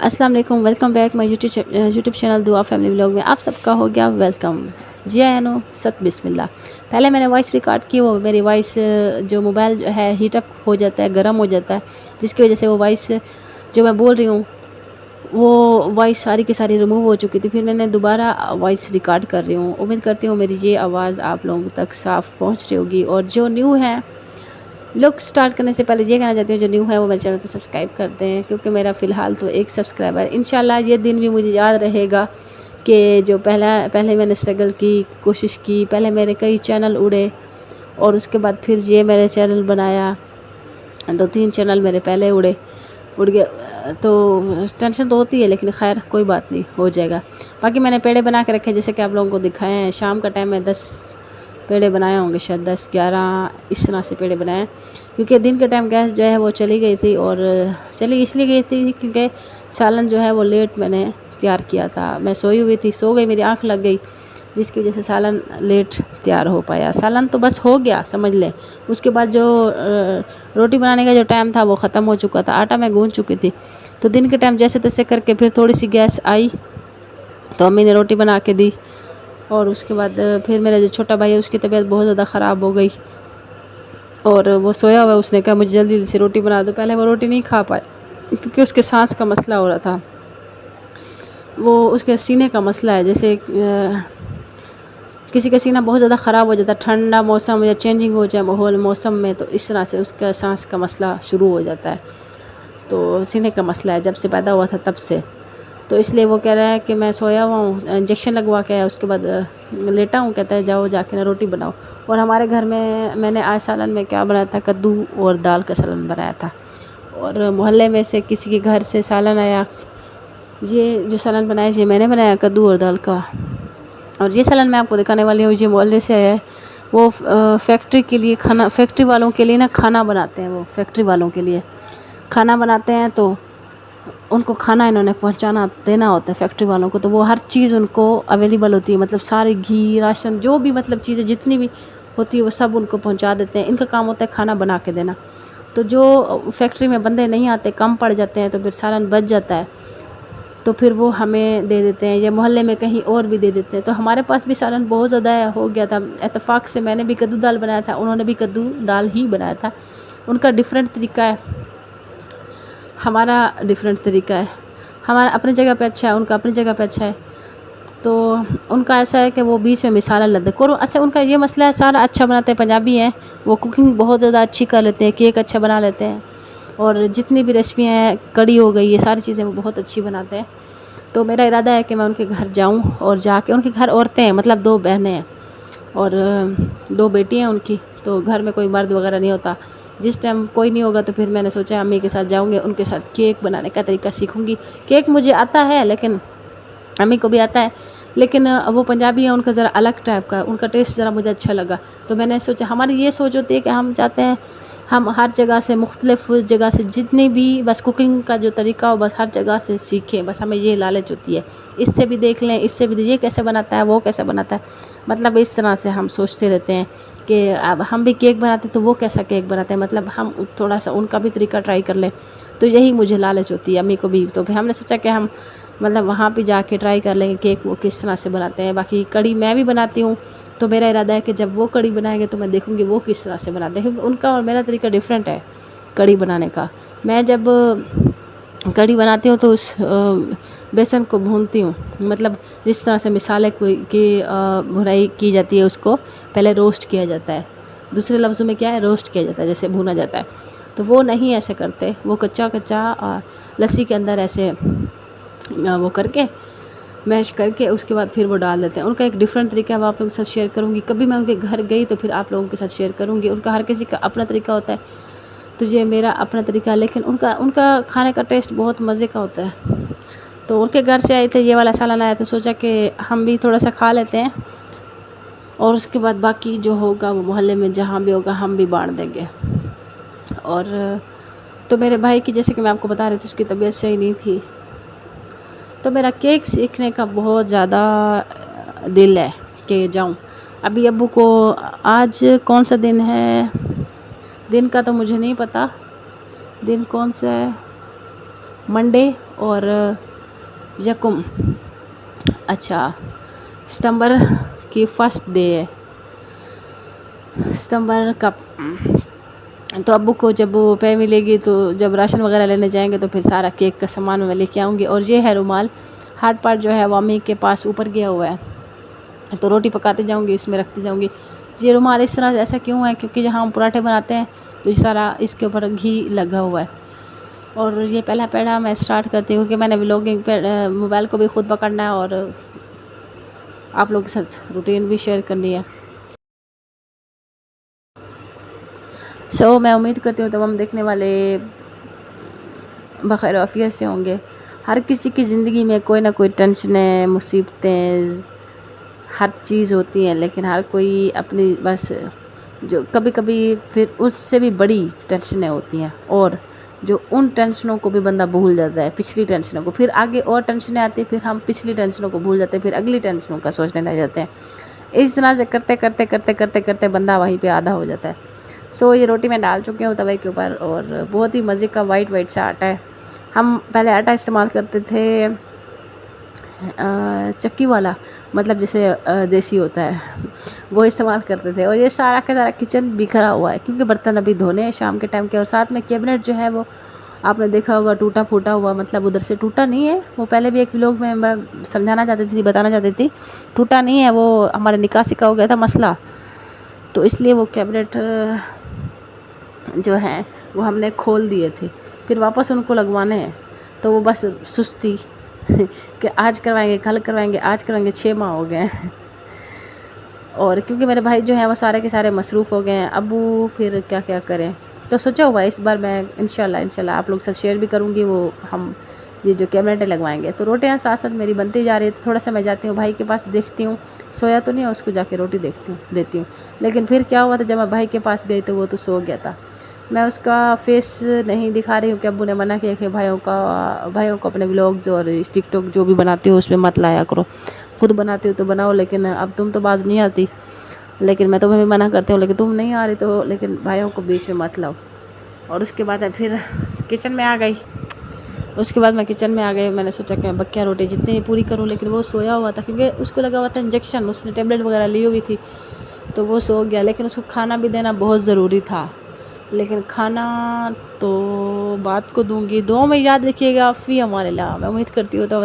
अस्सलाम वालेकुम, welcome back my YouTube channel दुआ फैमिली व्लॉग में आप सबका हो गया वेलकम। जी आनो सत बिस्मिल्लाह। पहले मैंने वॉइस रिकॉर्ड की, वो मेरी वॉइस जो मोबाइल है हीटअप हो जाता है, गर्म हो जाता है, जिसकी वजह से वो वॉइस जो मैं बोल रही हूँ वो वॉइस सारी की सारी रिमूव हो चुकी थी। फिर मैंने दोबारा वॉइस रिकॉर्ड कर रही हूँ। उम्मीद करती हूँ मेरी ये आवाज़ आप लोगों तक साफ़ पहुँच रही होगी। और जो न्यू है लोग, स्टार्ट करने से पहले ये कहना चाहती हूँ जो न्यू है वो मेरे चैनल को सब्सक्राइब करते हैं, क्योंकि मेरा फ़िलहाल तो एक सब्सक्राइबर। इंशाल्लाह ये दिन भी मुझे याद रहेगा कि जो पहले मैंने स्ट्रगल की, कोशिश की, पहले मेरे कई चैनल उड़े और उसके बाद फिर ये मेरे चैनल बनाया। 2-3 चैनल मेरे पहले उड़ गए, तो टेंशन तो होती है, लेकिन खैर कोई बात नहीं, हो जाएगा। बाकी मैंने पेड़े बना के रखे जैसे कि आप लोगों को दिखाए हैं। शाम का टाइम में 10 पेड़े बनाए होंगे, शायद 10-11 इस तरह से पेड़े बनाए, क्योंकि दिन के टाइम गैस जो है वो चली गई थी। और चली इसलिए गई थी क्योंकि सालन जो है वो लेट मैंने तैयार किया था। मैं सोई हुई थी, सो गई, मेरी आँख लग गई, जिसकी वजह से सालन लेट तैयार हो पाया। सालन तो बस हो गया समझ ले। उसके बाद जो रोटी बनाने का जो टाइम था वो ख़त्म हो चुका था, आटा मैं गूँथ चुकी थी। तो दिन के टाइम जैसे तैसे करके फिर थोड़ी सी गैस आई तो अम्मी ने रोटी बना के दी। और उसके बाद फिर मेरा जो छोटा भाई है उसकी तबीयत बहुत ज़्यादा ख़राब हो गई और वो सोया हुआ है। उसने कहा मुझे जल्दी से रोटी बना दो। पहले वो रोटी नहीं खा पाए क्योंकि उसके सांस का मसला हो रहा था, वो उसके सीने का मसला है। जैसे किसी का सीना बहुत ज़्यादा ख़राब हो जाता है, ठंडा मौसम या चेंजिंग हो जाए माहौल मौसम में, तो इस तरह से उसका सांस का मसला शुरू हो जाता है। तो सीने का मसला है जब से पैदा हुआ था तब से। तो इसलिए वो कह रहा है कि मैं सोया हुआ हूँ, इंजेक्शन लगवा के आया, उसके बाद लेटा हूँ। कहता है जाओ जाके ना रोटी बनाओ। और हमारे घर में मैंने आज सालन में क्या बनाया था, कद्दू और दाल का सालन बनाया था। और मोहल्ले में से किसी के घर से सालन आया, ये जो सालन बनाया ये मैंने बनाया, कद्दू और दाल का। और ये सालन मैं आपको दिखाने वाली हूँ, ये मोहल्ले से आया है। वो फैक्ट्री के लिए खाना, फैक्ट्री वालों के लिए ना खाना बनाते हैं, वो फैक्ट्री वालों के लिए खाना बनाते हैं। तो उनको खाना इन्होंने पहुंचाना देना होता है फैक्ट्री वालों को, तो वो हर चीज़ उनको अवेलेबल होती है, मतलब सारे घी राशन जो भी मतलब चीज़ें जितनी भी होती है वो सब उनको पहुंचा देते हैं। इनका काम होता है खाना बना के देना। तो जो फैक्ट्री में बंदे नहीं आते, कम पड़ जाते हैं, तो फिर सालन बच जाता है, तो फिर वो हमें दे देते हैं या मोहल्ले में कहीं और भी दे देते हैं। तो हमारे पास भी सालन बहुत ज़्यादा हो गया था। इत्तेफाक से मैंने भी कद्दू दाल बनाया था, उन्होंने भी कद्दू दाल ही बनाया था। उनका डिफरेंट तरीका है, हमारा डिफरेंट तरीका है। हमारा अपनी जगह पे अच्छा है, उनका अपनी जगह पे अच्छा है। तो उनका ऐसा है कि वो बीच में मिसाला लेते करो। अच्छा, उनका ये मसला है, सारा अच्छा बनाते हैं, पंजाबी हैं, वो कुकिंग बहुत ज़्यादा अच्छी कर लेते हैं, केक अच्छा बना लेते हैं, और जितनी भी रेसिपी हैं, कड़ी हो गई, ये सारी चीज़ें वो बहुत अच्छी बनाते हैं। तो मेरा इरादा है कि मैं उनके घर जाऊँ और जाके, उनके घर औरतें हैं, मतलब 2 बहनें हैं और 2 बेटी हैं उनकी। तो घर में कोई मर्द वगैरह नहीं होता। जिस टाइम कोई नहीं होगा तो फिर मैंने सोचा अम्मी के साथ जाऊँगी, उनके साथ केक बनाने का तरीका सीखूँगी। केक मुझे आता है, लेकिन अम्मी को भी आता है, लेकिन वो पंजाबी है, उनका ज़रा अलग टाइप का, उनका टेस्ट ज़रा मुझे अच्छा लगा। तो मैंने सोचा, हमारी ये सोच होती है कि हम चाहते हैं हम हर जगह से, मुख्तलिफ़ जगह से, जितनी भी बस कुकिंग का जो तरीका हो बस हर जगह से सीखें। बस हमें ये लालच होती है, इससे भी देख लें, इससे भी ये कैसे बनाता है, वो कैसे बनाता है, मतलब इस तरह से हम सोचते रहते हैं कि अब हम भी केक बनाते तो वो कैसा केक बनाते हैं, मतलब हम थोड़ा सा उनका भी तरीका ट्राई कर लें। तो यही मुझे लालच होती है, अम्मी को भी। तो फिर हमने सोचा कि हम मतलब वहाँ पे जाके ट्राई कर लेंगे केक वो किस तरह से बनाते हैं। बाकी कड़ी मैं भी बनाती हूँ, तो मेरा इरादा है कि जब वो कड़ी बनाएंगे तो मैं देखूँगी वो किस तरह से बनाते हैं, क्योंकि उनका और मेरा तरीका डिफरेंट है कड़ी बनाने का। मैं जब कड़ी बनाती हूँ तो उस बेसन को भूनती हूँ, मतलब जिस तरह से मिसाले की भुनाई की जाती है, उसको पहले रोस्ट किया जाता है। दूसरे लफ्ज़ों में क्या है, रोस्ट किया जाता है, जैसे भुना जाता है। तो वो नहीं ऐसे करते, वो कच्चा कच्चा लस्सी के अंदर ऐसे वो करके मैश करके उसके बाद फिर वो डाल देते हैं। उनका एक डिफरेंट तरीका है, वो आप लोगों के साथ शेयर करूँगी। कभी मैं उनके घर गई तो फिर आप लोगों के साथ शेयर करूँगी। उनका हर किसी का अपना तरीका होता है, तो ये मेरा अपना तरीका है, लेकिन उनका खाने का टेस्ट बहुत मज़े का होता है। तो उनके घर से आए थे, ये वाला सालन आया, तो सोचा कि हम भी थोड़ा सा खा लेते हैं, और उसके बाद बाकी जो होगा वो मोहल्ले में जहाँ भी होगा हम भी बांट देंगे। और तो मेरे भाई की, जैसे कि मैं आपको बता रही थी, उसकी तबीयत सही नहीं थी, तो मेरा केक सीखने का बहुत ज़्यादा दिल है कि जाऊं। अभी अब्बू को, आज कौन सा दिन है, दिन का तो मुझे नहीं पता, दिन कौन सा है, मंडे اور یکم اچھا ستمبر کی فرسٹ ڈے ہے ستمبر کا. تو ابو کو جب وہ پے ملے گی تو جب راشن وغیرہ لینے جائیں گے تو پھر سارا کیک کا سامان میں لے کے آؤں گی. اور یہ ہے رومال ہاتھ پار جو ہے وہ امی کے پاس اوپر گیا ہوا ہے تو روٹی پکاتے جاؤں گی اس میں رکھتی جاؤں گی. یہ رومال اس طرح ایسا کیوں ہے کیونکہ جہاں ہم پراٹھے بناتے ہیں تو یہ سارا اس کے اوپر گھی لگا ہوا ہے. اور یہ پہلا پیڑا میں اسٹارٹ کرتی ہوں کیونکہ میں نے ولاگنگ موبائل کو بھی خود پکڑنا ہے اور آپ لوگوں کے ساتھ روٹین بھی شیئر کرنی ہے. میں امید کرتی ہوں تمام دیکھنے والے بخیر و عافیت سے ہوں گے. ہر کسی کی زندگی میں کوئی نہ کوئی ٹینشنیں مصیبتیں ہر چیز ہوتی ہیں لیکن ہر کوئی اپنی بس جو کبھی کبھی پھر اس سے بھی بڑی ٹینشنیں ہوتی ہیں اور جو ان ٹینشنوں کو بھی بندہ بھول جاتا ہے پچھلی ٹینشنوں کو. پھر آگے اور ٹینشنیں آتی ہیں پھر ہم پچھلی ٹینشنوں کو بھول جاتے ہیں پھر اگلی ٹینشنوں کا سوچنے لگ جاتے ہیں. اس طرح سے کرتے کرتے کرتے کرتے کرتے بندہ وہیں پہ آدھا ہو جاتا ہے. یہ روٹی میں ڈال چکی ہوں توے کے اوپر اور بہت ہی مزے کا وائٹ سا آٹا ہے. ہم پہلے آٹا استعمال کرتے تھے چکی والا مطلب جیسے دیسی ہوتا ہے وہ استعمال کرتے تھے. اور یہ سارا کا سارا کچن بکھرا ہوا ہے کیونکہ برتن ابھی دھونے ہیں شام کے ٹائم کے. اور ساتھ میں کیبنٹ جو ہے وہ آپ نے دیکھا ہوگا ٹوٹا پھوٹا ہوا مطلب ادھر سے ٹوٹا نہیں ہے. وہ پہلے بھی ایک ولاگ میں سمجھانا چاہتی تھی بتانا چاہتی تھی ٹوٹا نہیں ہے وہ ہمارے نکاح کا ہو گیا تھا مسئلہ تو اس لیے وہ کیبنٹ جو ہیں وہ ہم نے کھول دیے تھے پھر واپس ان کو لگوانے ہیں. تو وہ بس سستی کہ آج کروائیں گے کل کروائیں گے آج کروائیں گے 6 ماہ ہو گئے ہیں. اور کیونکہ میرے بھائی جو ہیں وہ سارے کے سارے مصروف ہو گئے ہیں ابو پھر کیا کیا کریں تو سوچا ہوا اس بار میں انشاءاللہ آپ لوگ کے ساتھ شیئر بھی کروں گی. وہ ہم یہ جو کیبنٹیں لگوائیں گے تو روٹیاں ساتھ ساتھ میری بنتی جا رہی ہے. تو تھوڑا سا میں جاتی ہوں بھائی کے پاس دیکھتی ہوں سویا تو نہیں ہے اس کو جا کے روٹی دیتی ہوں. لیکن پھر کیا ہوا تھا جب میں بھائی کے پاس گئی تو وہ تو سو گیا تھا. میں اس کا فیس نہیں دکھا رہی ہوں کہ ابو نے منع کیا کہ بھائیوں کو اپنے ولاگز اور ٹک ٹاک جو بھی بناتی ہو اس میں مت لایا کرو. خود بناتی ہو تو بناؤ لیکن اب تم تو باز نہیں آتی لیکن میں تمہیں بھی منع کرتی ہوں لیکن تم نہیں آ رہی تو لیکن بھائیوں کو بیچ میں مت لاؤ. اور اس کے بعد پھر کچن میں آ گئی. میں نے سوچا کہ میں بکیا روٹی جتنی پوری کروں لیکن وہ سویا ہوا تھا کیونکہ اس کو لگا ہوا تھا انجیکشن اس نے ٹیبلیٹ وغیرہ لی ہوئی تھی تو وہ سو گیا. لیکن اس کو کھانا بھی دینا بہت ضروری تھا لیکن کھانا تو بات کو دوں گی. دعاؤں میں یاد رکھیے گا. فی امان اللہ. میں امید کرتی ہوں تو